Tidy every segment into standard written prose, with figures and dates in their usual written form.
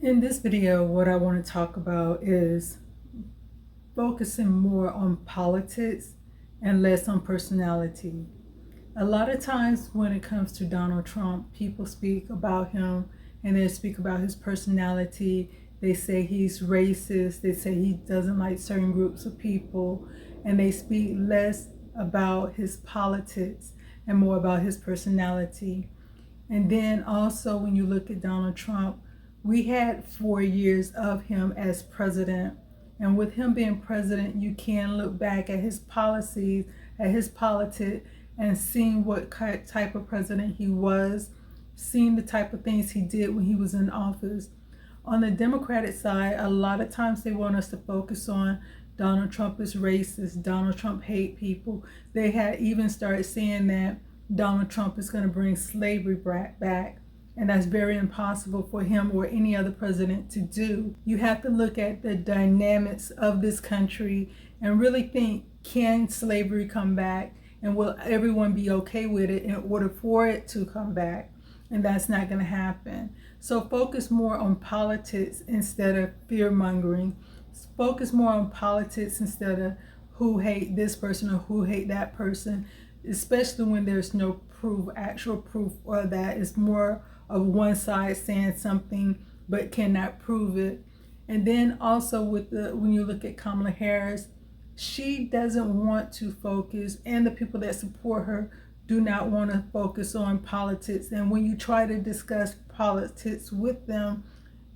In this video, what I want to talk about is focusing more on politics and less on personality. A lot of times when it comes to Donald Trump, people speak about him and they speak about his personality. They say he's racist, they say he doesn't like certain groups of people, and they speak less about his politics and more about his personality. And then also, when you look at Donald Trump, we had 4 years of him as president. And with him being president, you can look back at his policies, at his politics, and seeing what type of president he was, seeing the type of things he did when he was in office. On the Democratic side, a lot of times they want us to focus on Donald Trump is racist, Donald Trump hate people. They had even started saying that Donald Trump is going to bring slavery back. And that's very impossible for him or any other president to do. You have to look at the dynamics of this country and really think, can slavery come back? And will everyone be okay with it in order for it to come back? And that's not going to happen. So focus more on politics instead of fear mongering. Focus more on politics instead of who hate this person or who hate that person, especially when there's no proof, actual proof, or that it's more of one side saying something but cannot prove it. And then also with when you look at Kamala Harris, she doesn't want to focus, and the people that support her do not want to focus on politics. And when you try to discuss politics with them,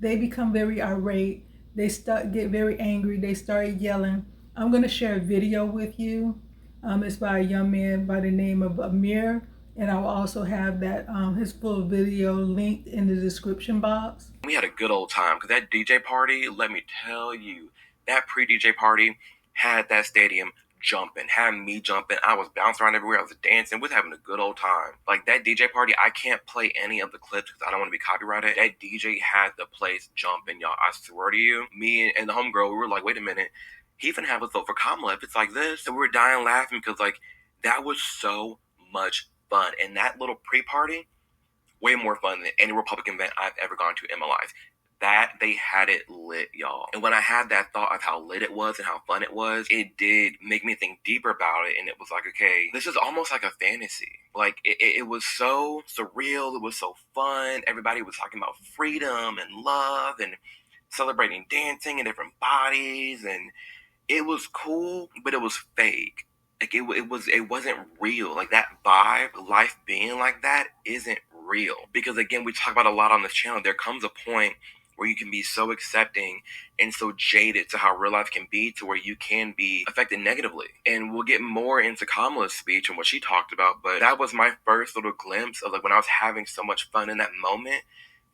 they become very irate. They get very angry. They start yelling. I'm going to share a video with you. It's by a young man by the name of Amir, and I'll also have that his full video linked in the description box. We had a good old time because that DJ party, let me tell you, that pre-DJ party had that stadium jumping, had me jumping. I was bouncing around everywhere. I was dancing. We was having a good old time. Like that DJ party, I can't play any of the clips because I don't want to be copyrighted. That DJ had the place jumping, y'all. I swear to you, me and the homegirl, we were like, wait a minute, he finna have us vote for Kamala if it's like this. And we were dying laughing because like that was so much fun. And that little pre-party, way more fun than any Republican event I've ever gone to in my life. That they had it lit, y'all. And when I had that thought of how lit it was and how fun it was, it did make me think deeper about it. And it was like, okay, this is almost like a fantasy. Like it was so surreal. It was so fun. Everybody was talking about freedom and love and celebrating dancing in different bodies, and it was cool, but it was fake. Like it wasn't real. Like that vibe, life being like that isn't real. Because again, we talk about a lot on this channel. There comes a point where you can be so accepting and so jaded to how real life can be, to where you can be affected negatively. And we'll get more into Kamala's speech and what she talked about, but that was my first little glimpse of like when I was having so much fun in that moment.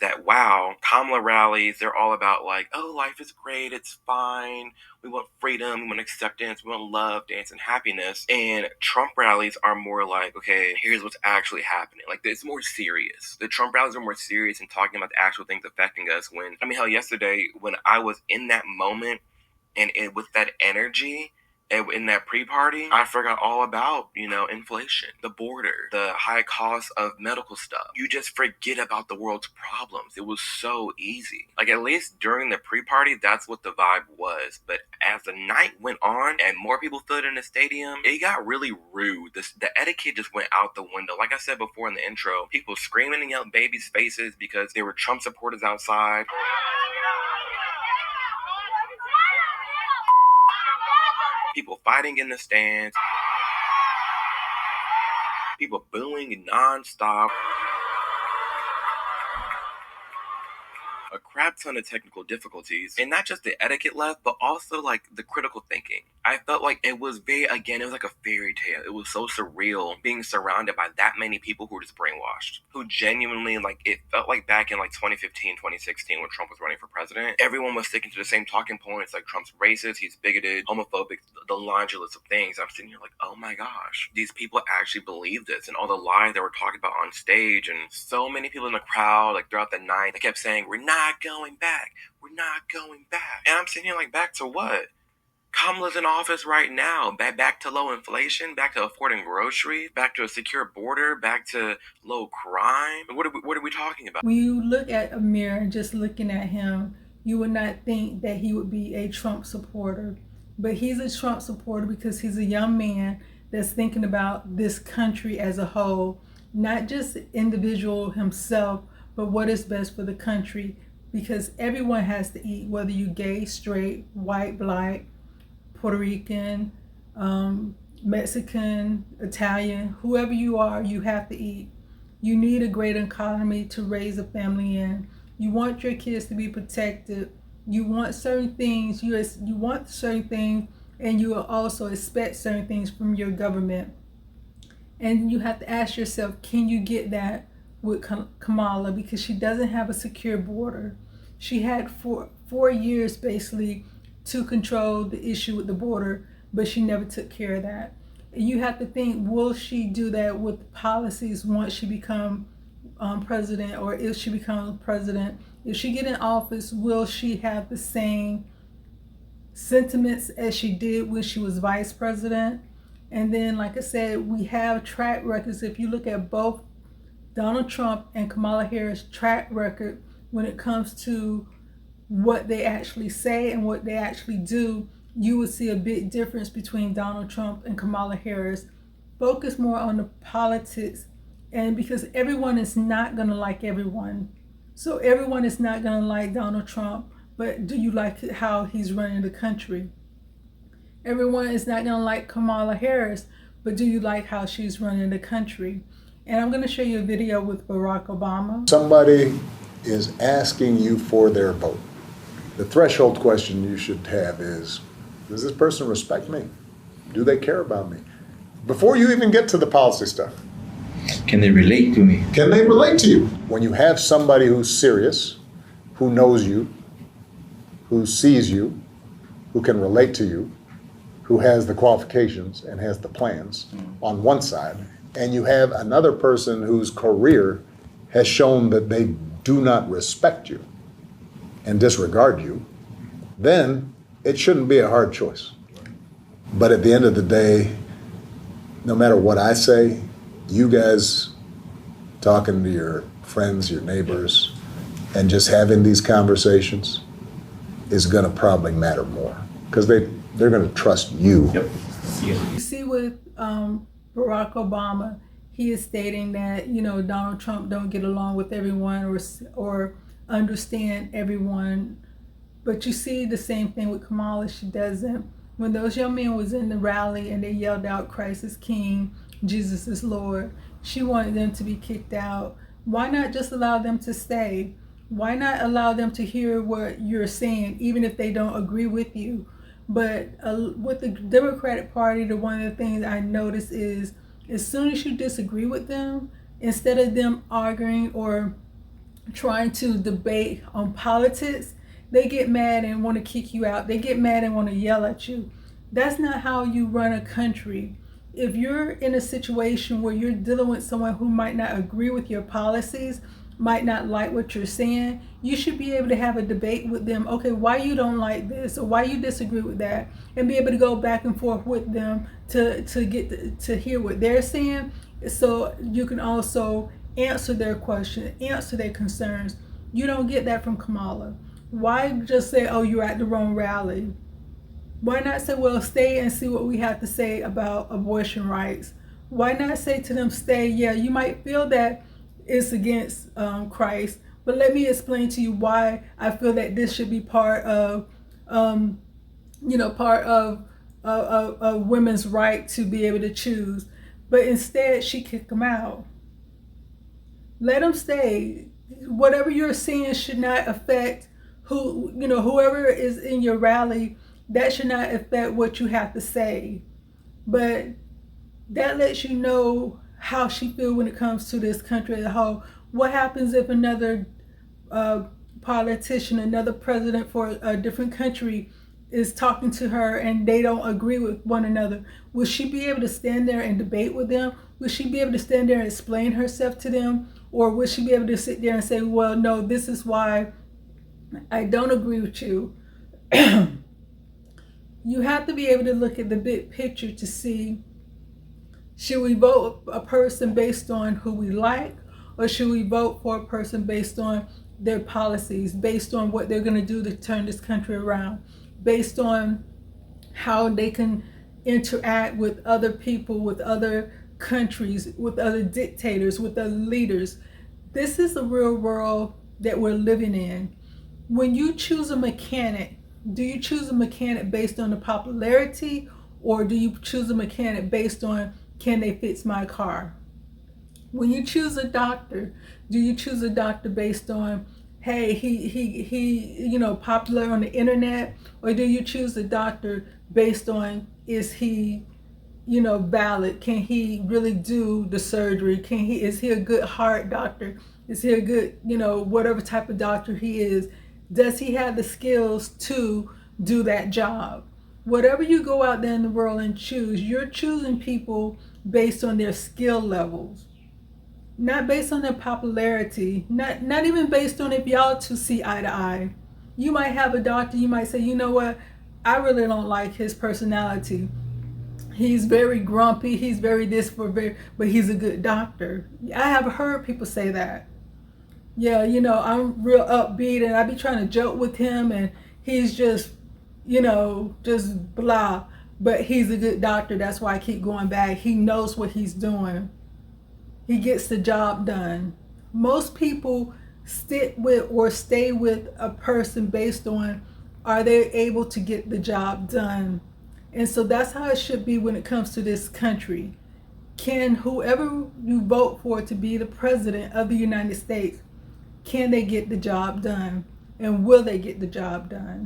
That wow, Kamala rallies, they're all about like, oh, life is great, it's fine, we want freedom, we want acceptance, we want love, dance, and happiness. And Trump rallies are more like, okay, here's what's actually happening. Like, it's more serious. The Trump rallies are more serious and talking about the actual things affecting us. When, I mean, hell, yesterday, when I was in that moment and with that energy, in that pre-party, I forgot all about, inflation, the border, the high cost of medical stuff. You just forget about the world's problems. It was so easy. Like, at least during the pre-party, that's what the vibe was. But as the night went on and more people stood in the stadium, it got really rude. The etiquette just went out the window. Like I said before in the intro, people screaming and yelling babies' faces because there were Trump supporters outside. People fighting in the stands. People booing nonstop. A crap ton of technical difficulties, and not just the etiquette left, but also like the critical thinking. I felt like it was it was like a fairy tale. It was so surreal being surrounded by that many people who were just brainwashed, who genuinely, like, it felt like back in like 2015, 2016 when Trump was running for president, everyone was sticking to the same talking points, like Trump's racist, he's bigoted, homophobic, the laundry list of things. I'm sitting here like, oh my gosh, these people actually believe this, and all the lies they were talking about on stage, and so many people in the crowd, like throughout the night, they kept saying, we're not going back. We're not going back. And I'm sitting here like, back to what? Kamala's in office right now. Back to low inflation, back to affording groceries, back to a secure border, back to low crime. What are we talking about? When you look at Amir and just looking at him, you would not think that he would be a Trump supporter. But he's a Trump supporter because he's a young man that's thinking about this country as a whole, not just individual himself, but what is best for the country. Because everyone has to eat, whether you gay, straight, white, black, Puerto Rican, Mexican, Italian, whoever you are, you have to eat. You need a great economy to raise a family in. You want your kids to be protected. You want certain things. You want certain things, and you will also expect certain things from your government. And you have to ask yourself, can you get that with Kamala? Because she doesn't have a secure border. She had 4 years basically to control the issue with the border, but she never took care of that. You have to think, will she do that with policies once she become president, or if she becomes president? If she get in office, will she have the same sentiments as she did when she was vice president? And then, like I said, we have track records. If you look at both Donald Trump and Kamala Harris' track record when it comes to what they actually say and what they actually do, you would see a big difference between Donald Trump and Kamala Harris. Focus more on the politics, and because everyone is not going to like everyone. So everyone is not going to like Donald Trump, but do you like how he's running the country? Everyone is not going to like Kamala Harris, but do you like how she's running the country? And I'm going to show you a video with Barack Obama. Somebody is asking you for their vote. The threshold question you should have is, does this person respect me? Do they care about me? Before you even get to the policy stuff. Can they relate to me? Can they relate to you? When you have somebody who's serious, who knows you, who sees you, who can relate to you, who has the qualifications and has the plans on one side, and you have another person whose career has shown that they do not respect you and disregard you, then it shouldn't be a hard choice. But at the end of the day, no matter what I say, you guys talking to your friends, your neighbors, and just having these conversations is gonna probably matter more, because they're gonna trust you. Yep. You see with Barack Obama, he is stating that, Donald Trump don't get along with everyone or understand everyone. But you see the same thing with Kamala. She doesn't. When those young men was in the rally and they yelled out, Christ is King, Jesus is Lord, she wanted them to be kicked out. Why not just allow them to stay? Why not allow them to hear what you're saying, even if they don't agree with you? But with the Democratic Party, one of the things I noticed is, as soon as you disagree with them, instead of them arguing or trying to debate on politics, they get mad and want to kick you out. They get mad and want to yell at you. That's not how you run a country. If you're in a situation where you're dealing with someone who might not agree with your policies, might not like what you're saying, you should be able to have a debate with them. Okay, why you don't like this, or why you disagree with that, and be able to go back and forth with them to get to hear what they're saying, so you can also answer their question, answer their concerns. You don't get that from Kamala. Why just say, oh, you're at the wrong rally? Why not say, well, stay and see what we have to say about abortion rights? Why not say to them, stay? Yeah, you might feel that it's against Christ, but let me explain to you why I feel that this should be part of, part of women's right to be able to choose. But instead, she kicked them out. Let them stay. Whatever you're saying should not affect whoever is in your rally. That should not affect what you have to say. But that lets you know how she feels when it comes to this country as a whole. What happens if another politician, another president for a different country is talking to her and they don't agree with one another? Will she be able to stand there and debate with them? Will she be able to stand there and explain herself to them? Or will she be able to sit there and say, well, no, this is why I don't agree with you? You have to be able to look at the big picture to see, should we vote a person based on who we like, or should we vote for a person based on their policies, based on what they're going to do to turn this country around, based on how they can interact with other people, with other countries, with other dictators, with other leaders. This is the real world that we're living in. When you choose a mechanic, do you choose a mechanic based on the popularity, or do you choose a mechanic based on, can they fix my car? When you choose a doctor, do you choose a doctor based on, hey, he popular on the internet, or do you choose a doctor based on, is he valid? Can he really do the surgery? Is he a good heart doctor? Is he a good, whatever type of doctor he is? Does he have the skills to do that job? Whatever you go out there in the world and choose, you're choosing people based on their skill levels, not based on their popularity, not even based on if y'all two see eye to eye. You might have a doctor, you might say, you know what, I really don't like his personality. He's very grumpy, he's very this, but he's a good doctor. I have heard people say that. Yeah, I'm real upbeat and I be trying to joke with him and he's just, just blah. But he's a good doctor, that's why I keep going back. He knows what he's doing. He gets the job done. Most people stick with or stay with a person based on, are they able to get the job done? And so that's how it should be when it comes to this country. Can whoever you vote for to be the president of the United States, can they get the job done? And will they get the job done?